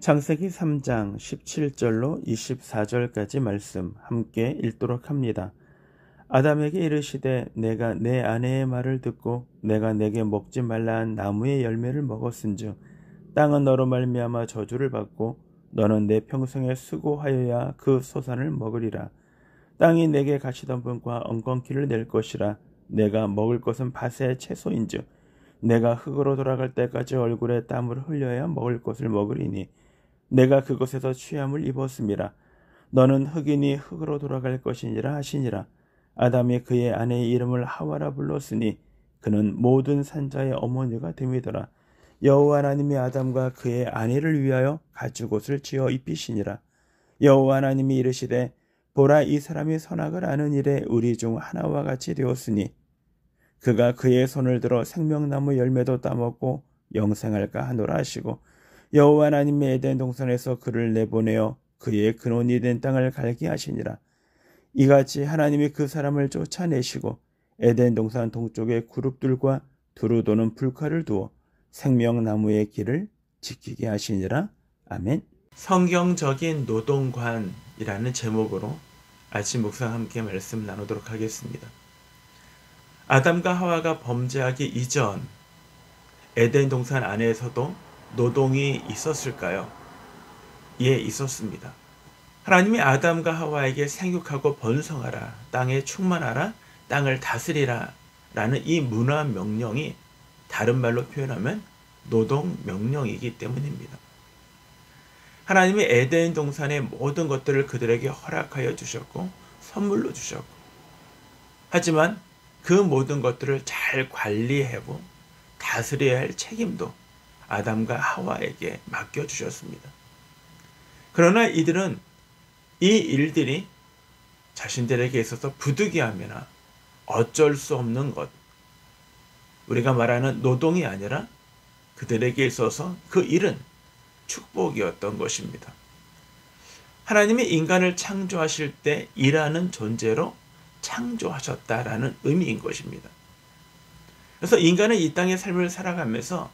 창세기 3장 17절로 24절까지 말씀 함께 읽도록 합니다. 아담에게 이르시되 내가 내 아내의 말을 듣고 내가 내게 먹지 말라 한 나무의 열매를 먹었은즉 땅은 너로 말미암아 저주를 받고 너는 내 평생에 수고하여야 그 소산을 먹으리라. 땅이 내게 가시던 분과 엉겅퀴를 낼 것이라. 내가 먹을 것은 밭의 채소인즉 내가 흙으로 돌아갈 때까지 얼굴에 땀을 흘려야 먹을 것을 먹으리니 내가 그곳에서 취함을 입었음이라. 너는 흙이니 흙으로 돌아갈 것이니라 하시니라. 아담이 그의 아내의 이름을 하와라 불렀으니 그는 모든 산자의 어머니가 됨이더라. 여호와 하나님이 아담과 그의 아내를 위하여 가죽옷을 지어 입히시니라. 여호와 하나님이 이르시되 보라, 이 사람이 선악을 아는 일에 우리 중 하나와 같이 되었으니 그가 그의 손을 들어 생명나무 열매도 따먹고 영생할까 하노라 하시고, 여호와 하나님이 에덴 동산에서 그를 내보내어 그의 근원이 된 땅을 갈게 하시니라. 이같이 하나님이 그 사람을 쫓아내시고 에덴 동산 동쪽에 그룹들과 두루 도는 불칼을 두어 생명나무의 길을 지키게 하시니라. 아멘. 성경적인 노동관이라는 제목으로 아침 묵상 함께 말씀 나누도록 하겠습니다. 아담과 하와가 범죄하기 이전 에덴 동산 안에서도 노동이 있었을까요? 예, 있었습니다. 하나님이 아담과 하와에게 생육하고 번성하라, 땅에 충만하라, 땅을 다스리라 라는 이 문화 명령이 다른 말로 표현하면 노동 명령이기 때문입니다. 하나님이 에덴 동산의 모든 것들을 그들에게 허락하여 주셨고 선물로 주셨고, 하지만 그 모든 것들을 잘 관리하고 다스려야 할 책임도 아담과 하와에게 맡겨주셨습니다. 그러나 이들은 이 일들이 자신들에게 있어서 부득이하거나 어쩔 수 없는 것, 우리가 말하는 노동이 아니라 그들에게 있어서 그 일은 축복이었던 것입니다. 하나님이 인간을 창조하실 때 일하는 존재로 창조하셨다라는 의미인 것입니다. 그래서 인간은 이 땅의 삶을 살아가면서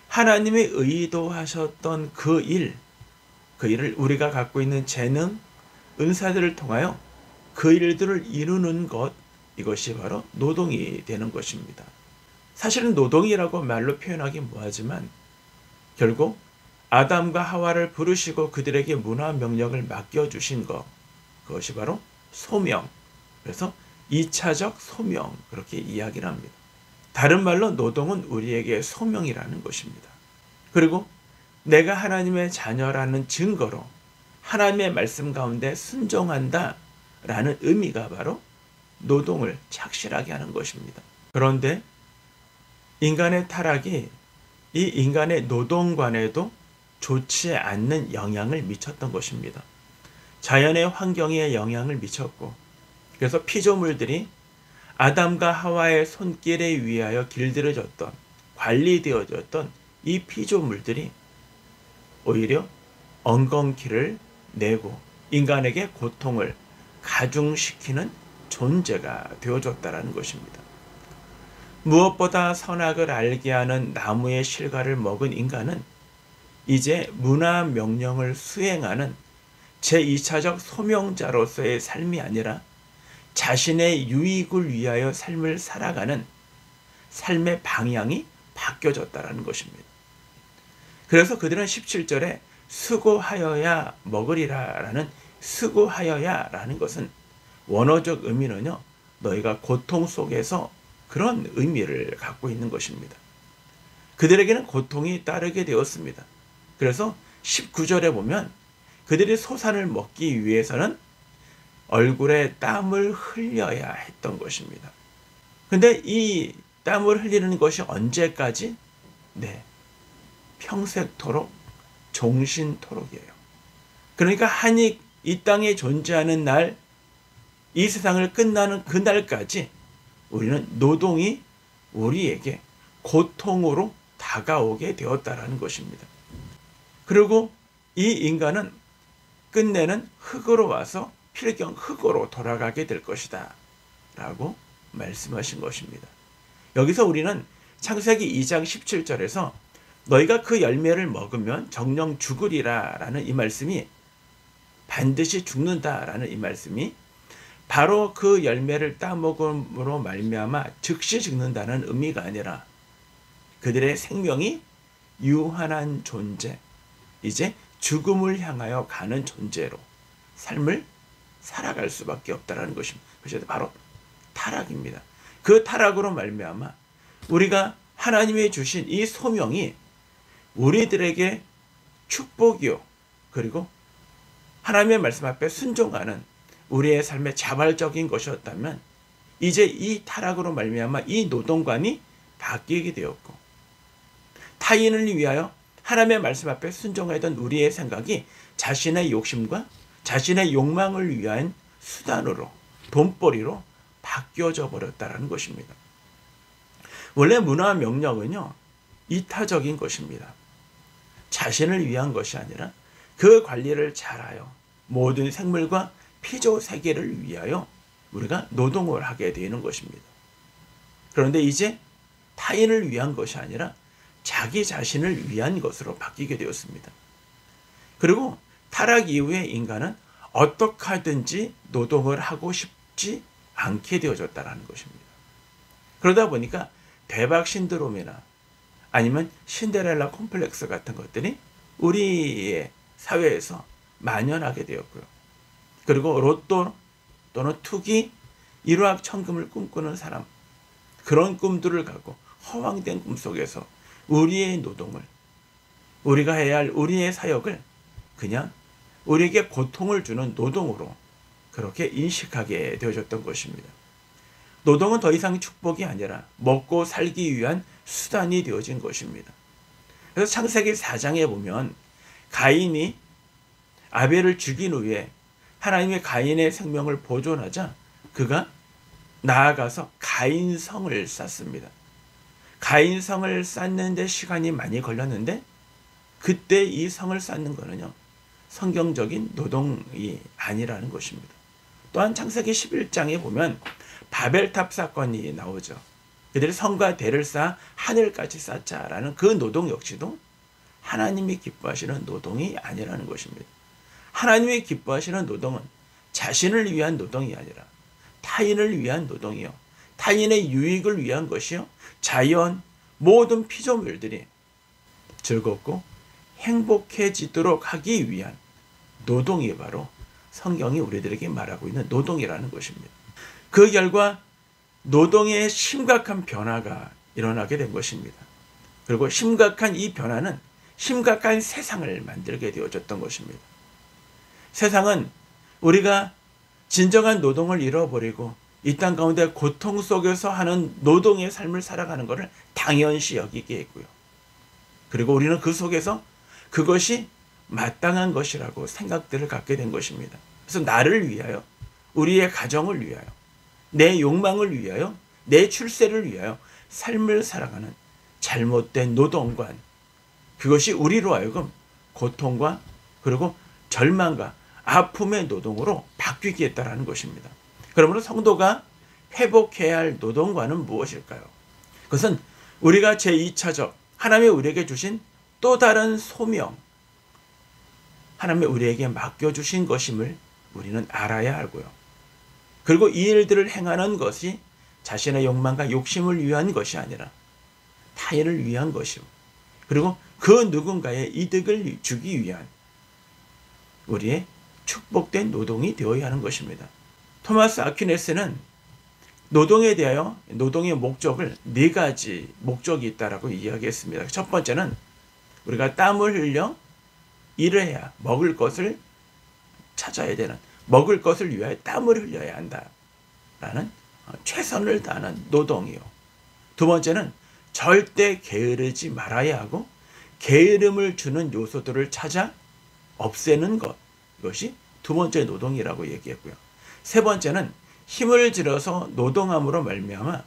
하나님이 의도하셨던 그 일을 우리가 갖고 있는 재능, 은사들을 통하여 그 일들을 이루는 것, 이것이 바로 노동이 되는 것입니다. 사실은 노동이라고 말로 표현하기 뭐하지만 결국 아담과 하와를 부르시고 그들에게 문화 명령을 맡겨주신 것, 그것이 바로 소명, 그래서 2차적 소명, 그렇게 이야기를 합니다. 다른 말로 노동은 우리에게 소명이라는 것입니다. 그리고 내가 하나님의 자녀라는 증거로 하나님의 말씀 가운데 순종한다 라는 의미가 바로 노동을 착실하게 하는 것입니다. 그런데 인간의 타락이 이 인간의 노동관에도 좋지 않는 영향을 미쳤던 것입니다. 자연의 환경에 영향을 미쳤고, 그래서 피조물들이 아담과 하와의 손길에 의하여 길들여졌던, 관리되어졌던 이 피조물들이 오히려 엉겅퀴를 내고 인간에게 고통을 가중시키는 존재가 되어졌다는 것입니다. 무엇보다 선악을 알게 하는 나무의 실과를 먹은 인간은 이제 문화 명령을 수행하는 제2차적 소명자로서의 삶이 아니라 자신의 유익을 위하여 삶을 살아가는 삶의 방향이 바뀌어졌다는 것입니다. 그래서 그들은 17절에 수고하여야 먹으리라 라는 수고하여야 라는 것은 원어적 의미는요, 너희가 고통 속에서 그런 의미를 갖고 있는 것입니다. 그들에게는 고통이 따르게 되었습니다. 그래서 19절에 보면 그들이 소산을 먹기 위해서는 얼굴에 땀을 흘려야 했던 것입니다. 근데 이 땀을 흘리는 것이 언제까지? 네, 평생토록, 종신토록이에요. 그러니까 한이 이 땅에 존재하는 날, 이 세상을 끝나는 그날까지 우리는 노동이 우리에게 고통으로 다가오게 되었다는 것입니다. 그리고 이 인간은 끝내는 흙으로 와서 필경 흙으로 돌아가게 될 것이다 라고 말씀하신 것입니다. 여기서 우리는 창세기 2장 17절에서 너희가 그 열매를 먹으면 정녕 죽으리라 라는 이 말씀이, 반드시 죽는다라는 이 말씀이 바로 그 열매를 따먹음으로 말미암아 즉시 죽는다는 의미가 아니라 그들의 생명이 유한한 존재, 이제 죽음을 향하여 가는 존재로 삶을 살아갈 수밖에 없다라는 것입니다. 그것이 바로 타락입니다. 그 타락으로 말미암아 우리가 하나님이 주신 이 소명이 우리들에게 축복이요, 그리고 하나님의 말씀 앞에 순종하는 우리의 삶의 자발적인 것이었다면 이제 이 타락으로 말미암아 이 노동관이 바뀌게 되었고, 타인을 위하여 하나님의 말씀 앞에 순종하던 우리의 생각이 자신의 욕심과 자신의 욕망을 위한 수단으로, 돈벌이로 바뀌어져 버렸다는 것입니다. 원래 문화 명령은요, 이타적인 것입니다. 자신을 위한 것이 아니라 그 관리를 잘하여 모든 생물과 피조 세계를 위하여 우리가 노동을 하게 되는 것입니다. 그런데 이제 타인을 위한 것이 아니라 자기 자신을 위한 것으로 바뀌게 되었습니다. 그리고 타락 이후에 인간은 어떻게 하든지 노동을 하고 싶지 않게 되어졌다는 것입니다. 그러다 보니까 대박 신드롬이나 아니면 신데렐라 콤플렉스 같은 것들이 우리의 사회에서 만연하게 되었고요. 그리고 로또 또는 투기, 일확천금을 꿈꾸는 사람, 그런 꿈들을 갖고 허황된 꿈 속에서 우리의 노동을, 우리가 해야 할 우리의 사역을 그냥 우리에게 고통을 주는 노동으로 그렇게 인식하게 되어졌던 것입니다. 노동은 더 이상 축복이 아니라 먹고 살기 위한 수단이 되어진 것입니다. 그래서 창세기 4장에 보면 가인이 아벨을 죽인 후에 하나님의 가인의 생명을 보존하자 그가 나아가서 가인성을 쌓습니다. 가인성을 쌓는데 시간이 많이 걸렸는데 그때 이 성을 쌓는 거는요, 성경적인 노동이 아니라는 것입니다. 또한 창세기 11장에 보면 바벨탑 사건이 나오죠. 그들이 성과 대를 쌓아 하늘까지 쌓자라는 그 노동 역시도 하나님이 기뻐하시는 노동이 아니라는 것입니다. 하나님이 기뻐하시는 노동은 자신을 위한 노동이 아니라 타인을 위한 노동이요, 타인의 유익을 위한 것이요, 자연 모든 피조물들이 즐겁고 행복해지도록 하기 위한 노동이 바로 성경이 우리들에게 말하고 있는 노동이라는 것입니다. 그 결과 노동의 심각한 변화가 일어나게 된 것입니다. 그리고 심각한 이 변화는 심각한 세상을 만들게 되어졌던 것입니다. 세상은 우리가 진정한 노동을 잃어버리고 이 땅 가운데 고통 속에서 하는 노동의 삶을 살아가는 것을 당연시 여기게 했고요. 그리고 우리는 그 속에서 그것이 마땅한 것이라고 생각들을 갖게 된 것입니다. 그래서 나를 위하여, 우리의 가정을 위하여, 내 욕망을 위하여, 내 출세를 위하여 삶을 살아가는 잘못된 노동관, 그것이 우리로 하여금 고통과 그리고 절망과 아픔의 노동으로 바뀌게 했다는 것입니다. 그러므로 성도가 회복해야 할 노동관은 무엇일까요? 그것은 우리가 제2차적 하나님이 우리에게 주신 또 다른 소명, 하나님이 우리에게 맡겨주신 것임을 우리는 알아야 하고요. 그리고 이 일들을 행하는 것이 자신의 욕망과 욕심을 위한 것이 아니라 타인을 위한 것이고, 그리고 그 누군가의 이득을 주기 위한 우리의 축복된 노동이 되어야 하는 것입니다. 토마스 아퀴네스는 노동에 대하여 노동의 목적을 4가지 목적이 있다라고 이야기했습니다. 첫 번째는 우리가 땀을 흘려 일을 해야 먹을 것을 찾아야 되는, 먹을 것을 위하여 땀을 흘려야 한다라는 최선을 다하는 노동이요. 두 번째는 절대 게으르지 말아야 하고 게으름을 주는 요소들을 찾아 없애는 것, 이것이 두 번째 노동이라고 얘기했고요. 세 번째는 힘을 들여서 노동함으로 말미암아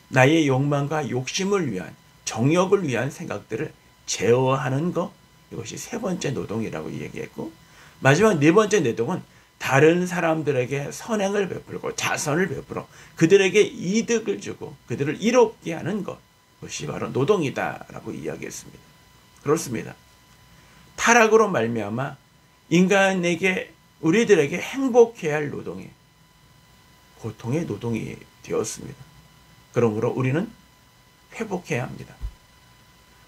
나의 욕망과 욕심을 위한, 정욕을 위한 생각들을 제어하는 것, 이것이 세 번째 노동이라고 얘기했고, 마지막 네 번째 노동은 다른 사람들에게 선행을 베풀고 자선을 베풀어 그들에게 이득을 주고 그들을 이롭게 하는 것, 그것이 바로 노동이다라고 이야기했습니다. 그렇습니다. 타락으로 말미암아 인간에게 우리들에게 행복해야 할 노동이 고통의 노동이 되었습니다. 그러므로 우리는 회복해야 합니다.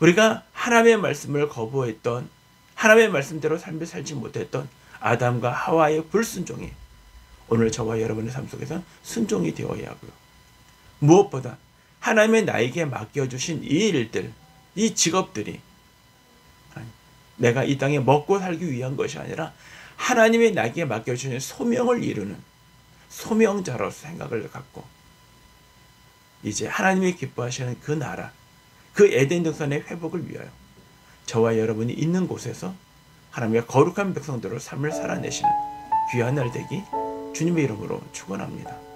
우리가 하나님의 말씀을 거부했던 하나님의 말씀대로 삶을 살지 못했던 아담과 하와의 불순종이 오늘 저와 여러분의 삶 속에서 순종이 되어야 하고요. 무엇보다 하나님의 나에게 맡겨주신 이 일들, 이 직업들이 내가 이 땅에 먹고 살기 위한 것이 아니라 하나님의 나에게 맡겨주신 소명을 이루는 소명자로서 생각을 갖고 이제 하나님이 기뻐하시는 그 나라, 그 에덴 동산의 회복을 위하여 저와 여러분이 있는 곳에서 하나님의 거룩한 백성들로 삶을 살아내시는 귀한 날 되기 주님의 이름으로 축원합니다.